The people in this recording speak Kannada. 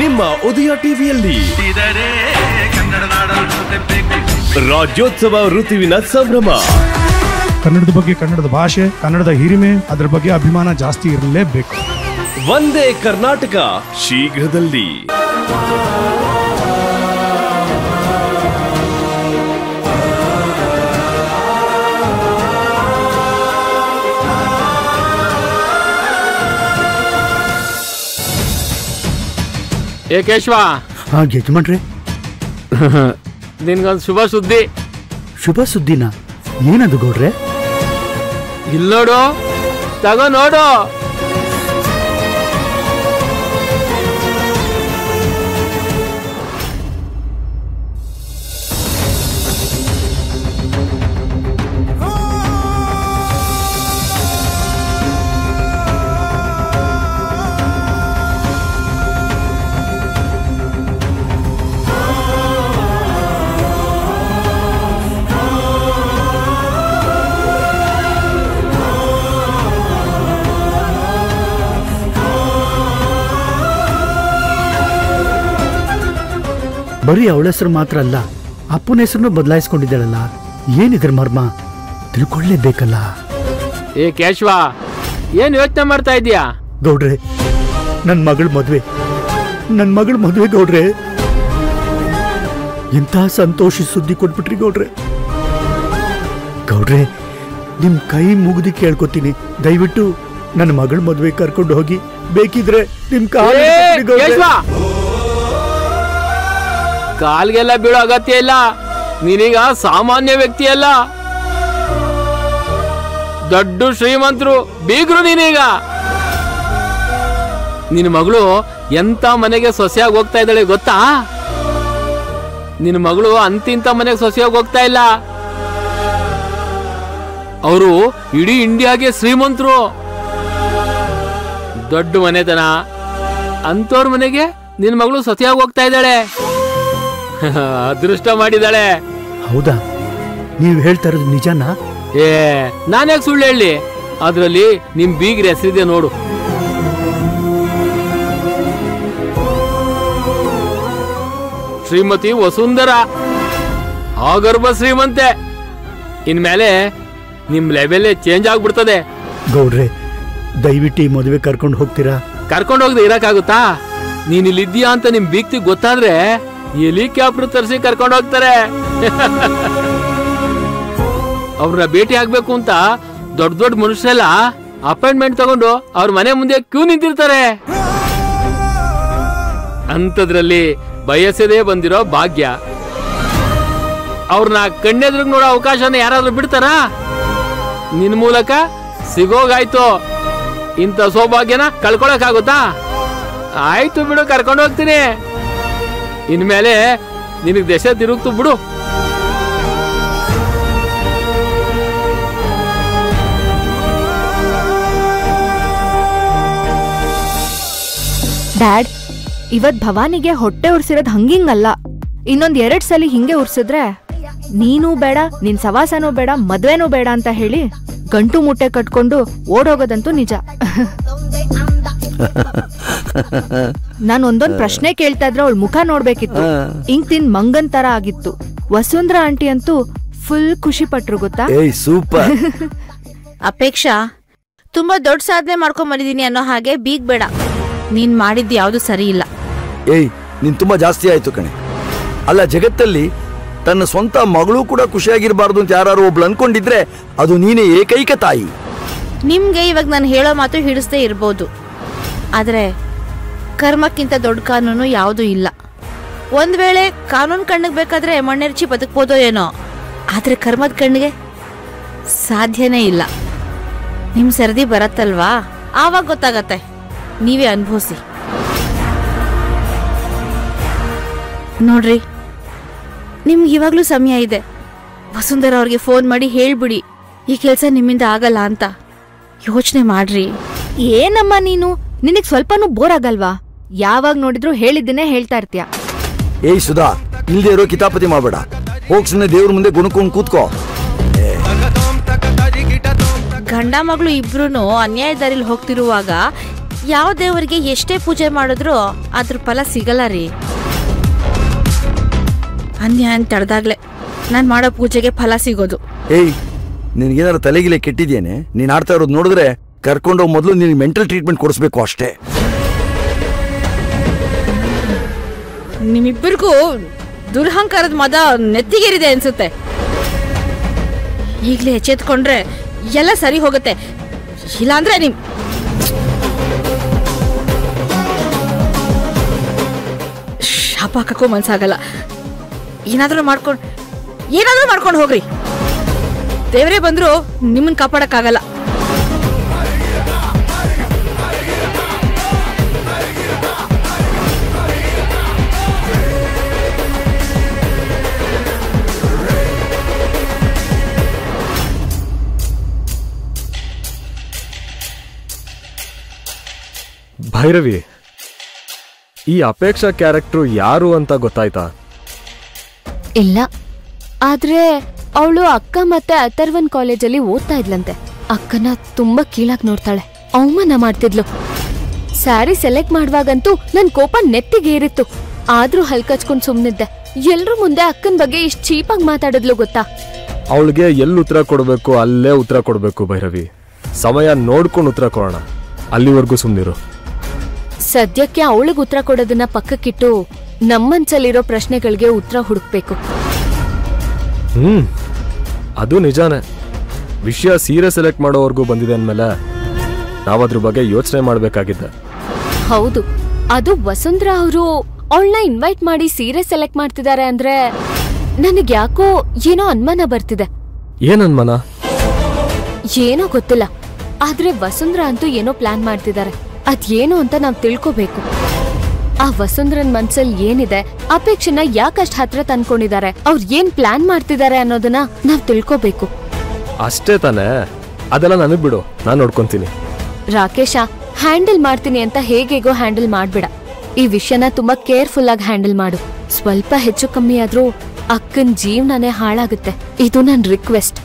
ನಿಮ್ಮ ಉದಯ ಟಿವಿಯಲ್ಲಿ ರಾಜ್ಯೋತ್ಸವ ಋತುವಿನ ಸಂಭ್ರಮ. ಕನ್ನಡದ ಬಗ್ಗೆ, ಕನ್ನಡದ ಭಾಷೆ, ಕನ್ನಡದ ಹಿರಿಮೆ, ಅದರ ಬಗ್ಗೆ ಅಭಿಮಾನ ಜಾಸ್ತಿ ಇರಲೇಬೇಕು. ಒಂದೇ ಕರ್ನಾಟಕ ಶೀಘ್ರದಲ್ಲಿ. ಏ ಕೇಶವ. ಯಜಮಾನ್ರೆ, ನಿನ್ಗೊಂದು ಶುಭ ಸುದ್ದಿ. ಶುಭ ಸುದ್ದಿನ? ಏನದು ಗೌಡ್ರೆ? ಇಲ್ಲಿ ನೋಡು, ತಗೋ ನೋಡು. ಬರೀ ಅವಳ ಹೆಸರು ಮಾತ್ರ ಅಲ್ಲ, ಅಪ್ಪನ ಹೆಸರನ್ನು ಬದಲಾಯಿಸ್ಕೊಂಡಿದ್ದಾಳಲ್ಲ. ಏನಿದ್ರ ಮರ್ಮ ತಿಳ್ಕೊಳ್ಳೇಬೇಕಲ್ಲ. ಏ ಕೇಶವ, ಏನ್ ಯೋಚನೆ ಮಾಡ್ತಾ ಇದೀಯಾ? ಗೌಡ್ರೆ, ನನ್ ಮಗಳ ಮದುವೆ ಗೌಡ್ರೆ. ಎಂತ ಸಂತೋಷಿ ಸುದ್ದಿ ಕೊಟ್ಬಿಟ್ರಿ ಗೌಡ್ರೆ. ಗೌಡ್ರೆ, ನಿಮ್ ಕೈ ಮುಗಿದು ಕೇಳ್ಕೊತೀನಿ, ದಯವಿಟ್ಟು ನನ್ನ ಮಗಳ ಮದುವೆ ಕರ್ಕೊಂಡು ಹೋಗಿ. ಬೇಕಿದ್ರೆ ನಿಮ್ ಕಾಲ್ಗೆಲ್ಲ ಬೀಳೋ ಅಗತ್ಯ ಇಲ್ಲ. ನೀನೀಗ ಸಾಮಾನ್ಯ ವ್ಯಕ್ತಿ ಅಲ್ಲ, ದೊಡ್ಡ ಶ್ರೀಮಂತರು, ಬೀಗ್ರು ನೀನೀಗ. ನಿನ್ನ ಮಗಳು ಎಂತ ಮನೆಗೆ ಸೊಸೆಯಾಗಿ ಹೋಗ್ತಾ ಇದ್ದಾಳೆ ಗೊತ್ತಾ? ನಿನ್ನ ಮಗಳು ಅಂತಿಂತ ಮನೆಗೆ ಸೊಸೆಯಾಗಿ ಹೋಗ್ತಾ ಇಲ್ಲ. ಅವರು ಇಡೀ ಇಂಡಿಯಾಗೆ ಶ್ರೀಮಂತರು, ದೊಡ್ಡ ಮನೆತನ. ಅಂತವ್ರ ಮನೆಗೆ ನಿನ್ನ ಮಗಳು ಸೊಸೆಯಾಗಿ ಹೋಗ್ತಾ ಇದ್ದಾಳೆ. ಅದೃಷ್ಟ ಮಾಡಿದಾಳೆ. ಹೌದಾ? ನೀವು ಹೇಳ್ತಾ ಇರೋದು ನಿಜನಾ? ಏ, ನಾನ್ಯಾಕೆ ಸುಳ್ಳು ಹೇಳಿ? ಅದ್ರಲ್ಲಿ ನಿಮ್ ಬೀಗ್ರ ಹೆಸರಿದೆ ನೋಡು. ಶ್ರೀಮತಿ ವಸುಂಧರ, ಆಗರ್ಭ ಶ್ರೀಮಂತೆ. ಇನ್ಮೇಲೆ ನಿಮ್ ಲೆವೆಲ್ ಚೇಂಜ್ ಆಗ್ಬಿಡ್ತದೆ. ಗೌಡ್ರೆ, ದಯವಿಟ್ಟು ಈ ಮದುವೆ ಕರ್ಕೊಂಡು ಹೋಗ್ತೀರಾ? ಕರ್ಕೊಂಡು ಹೋಗದೆ ಇರಕ್ಕಾಗುತ್ತಾ? ನೀನ್ ಇಲ್ಲಿದ್ದೀಯಾ ಅಂತ ನಿಮ್ ಬೀಗ್ತಿ ಗೊತ್ತಾದ್ರೆ ಹೆಲಿಕಾಪ್ಟರ್ ತರಿಸಿ ಕರ್ಕೊಂಡು ಹೋಗ್ತಾರೆ. ಅವ್ರನ್ನ ಭೇಟಿ ಆಗ್ಬೇಕು ಅಂತ ದೊಡ್ಡ ದೊಡ್ಡ ಮನುಷ್ಯರೆಲ್ಲ ಅಪಾಯಿಂಟ್ಮೆಂಟ್ ತಗೊಂಡು ಅವ್ರ ಮನೆ ಮುಂದೆ ಕ್ಯೂ ನಿಂತಿರ್ತಾರೆ. ಅಂತದ್ರಲ್ಲಿ ಬಯಸದೇ ಬಂದಿರೋ ಭಾಗ್ಯ. ಅವ್ರನ್ನ ಕಣ್ಣೆದ್ರಿಗೆ ನೋಡೋ ಅವಕಾಶನ ಯಾರಾದ್ರೂ ಬಿಡ್ತಾರಾ? ನಿನ್ ಮೂಲಕ ಸಿಗೋಗಾಯ್ತು. ಇಂಥ ಸೌಭಾಗ್ಯನ ಕಳ್ಕೊಳಕ್ಕಾಗುತ್ತಾ? ಆಯ್ತು ಬಿಡು, ಕರ್ಕೊಂಡು ಹೋಗ್ತೀನಿ. ಇನ್ಮೇಲೆ ನಿನಗೆ ದೇಶ ತಿರುಗ್ತು ಬಿಡು. ಡ್ಯಾಡ್, ಇವತ್ ಭವಾನಿಗೆ ಹೊಟ್ಟೆ ಉರ್ಸಿರೋದ್ ಹಂಗಿಂಗಲ್ಲ. ಇನ್ನೊಂದ್ 2 ಸಲ ಹಿಂಗೆ ಉರ್ಸಿದ್ರೆ ನೀನೂ ಬೇಡ, ನಿನ್ ಸವಾಸನೂ ಬೇಡ, ಮದ್ವೆನೂ ಬೇಡ ಅಂತ ಹೇಳಿ ಗಂಟು ಮುಟ್ಟೆ ಕಟ್ಕೊಂಡು ಓಡೋಗೋದಂತೂ ನಿಜ. ನಾನು ಒಂದೊಂದ್ ಪ್ರಶ್ನೆ ಕೇಳ್ತಾ ಇದ್ರೆ ಅವಳ ಮುಖ ನೋಡ್ಬೇಕಿತ್ತು. ಇಂಕ್ ತಿನ್ ಮಂಗನ್ ತರ ಆಗಿತ್ತು. ವಸುಂಧರಾ ಆಂಟಿ ಅಂತೂ ಫುಲ್ ಖುಷಿ ಪಟ್ರು ಗೊತ್ತಾ? ಸೂಪರ್. ಅಪೇಕ್ಷಾ, ತುಂಬಾ ದೊಡ್ಡ ಸಾಧನೆ ಮಾಡ್ಕೊಂಡ್ ಬಂದಿದೀನಿ ಅನ್ನೋ ಹಾಗೆ ಬೀಗ್ ಬೇಡ. ನೀನ್ ಮಾಡಿದ್ ಯಾವ್ದು ಸರಿ ಇಲ್ಲ. ನೀನ್ ತುಂಬಾ ಜಾಸ್ತಿ ಆಯ್ತು ಕಣೆ. ಅಲ್ಲ, ಜಗತ್ತಲ್ಲಿ ತನ್ನ ಸ್ವಂತ ಮಗಳು ಕೂಡ ಖುಷಿಯಾಗಿರ್ಬಾರ್ದು ಅಂತ ಯಾರು ಒಬ್ಳು ಅನ್ಕೊಂಡಿದ್ರೆ ಅದು ನೀನೇ ಏಕೈಕ ತಾಯಿ. ನಿಮ್ಗೆ ಇವಾಗ ನಾನು ಹೇಳೋ ಮಾತು ಹಿಡಿಸದೇ ಇರ್ಬೋದು, ಆದ್ರೆ ಕರ್ಮಕ್ಕಿಂತ ದೊಡ್ಡ ಕಾನೂನು ಯಾವುದು ಇಲ್ಲ. ಒಂದ್ ವೇಳೆ ಕಾನೂನು ಕಣ್ಣಿಗೆ ಬೇಕಾದ್ರೆ ಮಣ್ಣೆರ್ಚಿ ಬದುಕ್ಬೋದೋ ಏನೋ, ಆದ್ರೆ ಕರ್ಮದ ಕಣ್ಣಿಗೆ ಸಾಧ್ಯನೇ ಇಲ್ಲ. ನಿಮ್ ಸರದಿ ಬರತ್ತಲ್ವಾ, ಆವಾಗ ಗೊತ್ತಾಗತ್ತೆ. ನೀವೇ ಅನುಭವಿಸಿ ನೋಡ್ರಿ. ನಿಮ್ಗೆ ಇವಾಗ್ಲೂ ಸಮಯ ಇದೆ. ವಸುಂಧರಾ ಅವ್ರಿಗೆ ಫೋನ್ ಮಾಡಿ ಹೇಳ್ಬಿಡಿ ಈ ಕೆಲಸ ನಿಮ್ಮಿಂದ ಆಗಲ್ಲ ಅಂತ. ಯೋಚನೆ ಮಾಡ್ರಿ. ಏನಮ್ಮ ನೀನು, ನಿನಗ್ ಸ್ವಲ್ಪನೂ ಬೋರ್ ಆಗಲ್ವಾ? ಯಾವಾಗ ನೋಡಿದ್ರು ಹೇಳಿದ್ದನ್ನೇ ಹೇಳ್ತಾ ಇರ್ತೀಯ. ಸುಧಾ, ಇಲ್ದೇ ಇರೋ ಕಿತಾಪತಿ ಮಾಡಬೇಡ. ಹೋಗ್ ಸುಮ್ಮನೆ ದೇವ್ರ ಮುಂದೆ ಗುಣಕೊಂಡು ಕೂತ್ಕೋ. ಗಂಡ ಮಗಳು ಇಬ್ರು ಅನ್ಯಾಯ ದಾರಿಲಿ ಹೋಗ್ತಿರುವಾಗ ಯಾವ ದೇವರಿಗೆ ಎಷ್ಟೇ ಪೂಜೆ ಮಾಡಿದ್ರು ಅದ್ರ ಫಲ ಸಿಗಲ್ಲ ರೀ. ಅನ್ಯಾಯ ತಡೆದಾಗ್ಲೆ ನಾನು ಮಾಡೋ ಪೂಜೆಗೆ ಫಲ ಸಿಗೋದು. ಏಯ್, ನಿನಗೇನಾರು ತಲೆಗಿಲೆ ಕೆಟ್ಟಿದ್ಯೇನೆ? ನೀನ್ ಆಡ್ತಾ ಇರೋದು ನೋಡಿದ್ರೆ ಕರ್ಕೊಂಡೋಗಿ ಮೊದಲು ನಿನಗೆ ಮೆಂಟಲ್ ಟ್ರೀಟ್ಮೆಂಟ್ ಕೊಡಿಸ್ಬೇಕು ಅಷ್ಟೇ. ನಿಮ್ಮಿಬ್ಬರಿಗೂ ದುರಹಂಕಾರದ ಮದ ನೆತ್ತಿಗೇರಿದೆ ಅನ್ಸುತ್ತೆ. ಈಗಲೇ ಎಚ್ಚೆತ್ಕೊಂಡ್ರೆ ಎಲ್ಲ ಸರಿ ಹೋಗುತ್ತೆ. ಇಲ್ಲಾಂದ್ರೆ ನಿಮ್ ಶಾಪ ಹಾಕಕ್ಕೂ ಮನ್ಸಾಗಲ್ಲ. ಏನಾದ್ರೂ ಮಾಡ್ಕೊಂಡು ಹೋಗ್ರಿ. ದೇವರೇ ಬಂದ್ರು ನಿಮ್ಮನ್ ಕಾಪಾಡಕ್ಕಾಗಲ್ಲ. ಭೈರವಿ, ಈ ಅಪೇಕ್ಷಾ ಕ್ಯಾರೆಕ್ಟರ್ ಯಾರು ಅಂತ ಗೊತ್ತಾಯ್ತಾ? ಇಲ್ಲ, ಆದ್ರೆ ಅವಳು ಅಕ್ಕ ಮತ್ತೆ ಅಥರ್ವನ್ ಕಾಲೇಜಲ್ಲಿ ಓದ್ತಾ ಇದ್ಲಂತೆ. ಅಕ್ಕನ ತುಂಬಾ ಕೀಳಾಗಿ ನೋಡ್ತಾಳೆ, ಅವಮಾನ ಮಾಡ್ತಿದ್ಲು. ಸ್ಯಾರಿ ಸೆಲೆಕ್ಟ್ ಮಾಡುವಾಗಂತೂ ನನ್ ಕೋಪ ನೆತ್ತಿಗೇರಿತ್ತು. ಆದ್ರೂ ಹಲ್ಕಚ್ಕೊಂಡ್ ಸುಮ್ನಿದ್ದೆ. ಎಲ್ರೂ ಮುಂದೆ ಅಕ್ಕನ ಬಗ್ಗೆ ಇಷ್ಟು ಚೀಪಾಗಿ ಮಾತಾಡಿದ್ಲು ಗೊತ್ತಾ? ಅವಳಿಗೆ ಎಲ್ಲಿ ಉತ್ತರ ಕೊಡಬೇಕು ಅಲ್ಲೇ ಉತ್ತರ ಕೊಡಬೇಕು ಭೈರವಿ. ಸಮಯ ನೋಡ್ಕೊಂಡು ಉತ್ತರ ಕೊಡೋಣ, ಅಲ್ಲಿವರೆಗೂ ಸುಮ್ನಿರು. ಸದ್ಯಕ್ಕೆ ಅವಳಿಗೆ ಉತ್ತರ ಕೊಡೋದನ್ನ ಪಕ್ಕಕ್ಕಿಟ್ಟು ನಮ್ಮನ್ಸಲ್ಲಿರೋ ಪ್ರಶ್ನೆಗಳಿಗೆ ಉತ್ತರ ಹುಡುಕ್ಬೇಕು. ಅದು ನಿಜಾನೇ. ವಿಷಯ ಸೀರೆ ಸೆಲೆಕ್ಟ್ ಮಾಡೋವರೆಗೂ ಬಂದಿದೆ ಅಂದ್ಮೇಲೆ ನಾವದ್ರ ಬಗ್ಗೆ ಯೋಚನೆ ಮಾಡ್ಬೇಕಾಗಿದ್ದೆ. ಹೌದು, ಅದು ವಸುಂಧರಾ ಅವರು ಅವಳನ್ನ ಇನ್ವೈಟ್ ಮಾಡಿ ಸೀರೆ ಸೆಲೆಕ್ಟ್ ಮಾಡ್ತಿದ್ದಾರೆ ಅಂದ್ರೆ ನನಗ್ ಯಾಕೋ ಏನೋ ಅನುಮಾನ ಬರ್ತಿದೆ. ಏನ್ ಅನುಮಾನ? ಏನೋ ಗೊತ್ತಿಲ್ಲ, ಆದ್ರೆ ವಸುಂಧರಾ ಅಂತೂ ಏನೋ ಪ್ಲಾನ್ ಮಾಡ್ತಿದ್ದಾರೆ. ಅದೇನು ಅಂತ ನಾವ್ ತಿಳ್ಕೋಬೇಕು. ಆ ವಸುಂಧರನ್ ಮನ್ಸಲ್ಲಿ ಏನಿದೆ, ಅಪೇಕ್ಷೆನ ಯಾಕಷ್ಟ್ ಹತ್ರ ತಂದ್ಕೊಂಡಿದ್ದಾರೆ, ಅವ್ರು ಏನ್ ಪ್ಲಾನ್ ಮಾಡ್ತಿದ್ದಾರೆ ಅನ್ನೋದನ್ನ ನಾವ್ ತಿಳ್ಕೋಬೇಕು. ಅಷ್ಟೇ ತಾನೇ, ಅದೆಲ್ಲ ನನಗ್ ಬಿಡು, ನಾನ್ ನೋಡ್ಕೊಂತೀನಿ. ರಾಕೇಶ, ಹ್ಯಾಂಡಲ್ ಮಾಡ್ತೀನಿ ಅಂತ ಹೇಗೇಗೋ ಹ್ಯಾಂಡಲ್ ಮಾಡ್ಬೇಡ. ಈ ವಿಷಯನ ತುಂಬಾ ಕೇರ್ಫುಲ್ ಆಗಿ ಹ್ಯಾಂಡಲ್ ಮಾಡು. ಸ್ವಲ್ಪ ಹೆಚ್ಚು ಕಮ್ಮಿ ಆದ್ರೂ ಅಕ್ಕನ್ ಜೀವನನೇ ಹಾಳಾಗುತ್ತೆ. ಇದು ನನ್ ರಿಕ್ವೆಸ್ಟ್.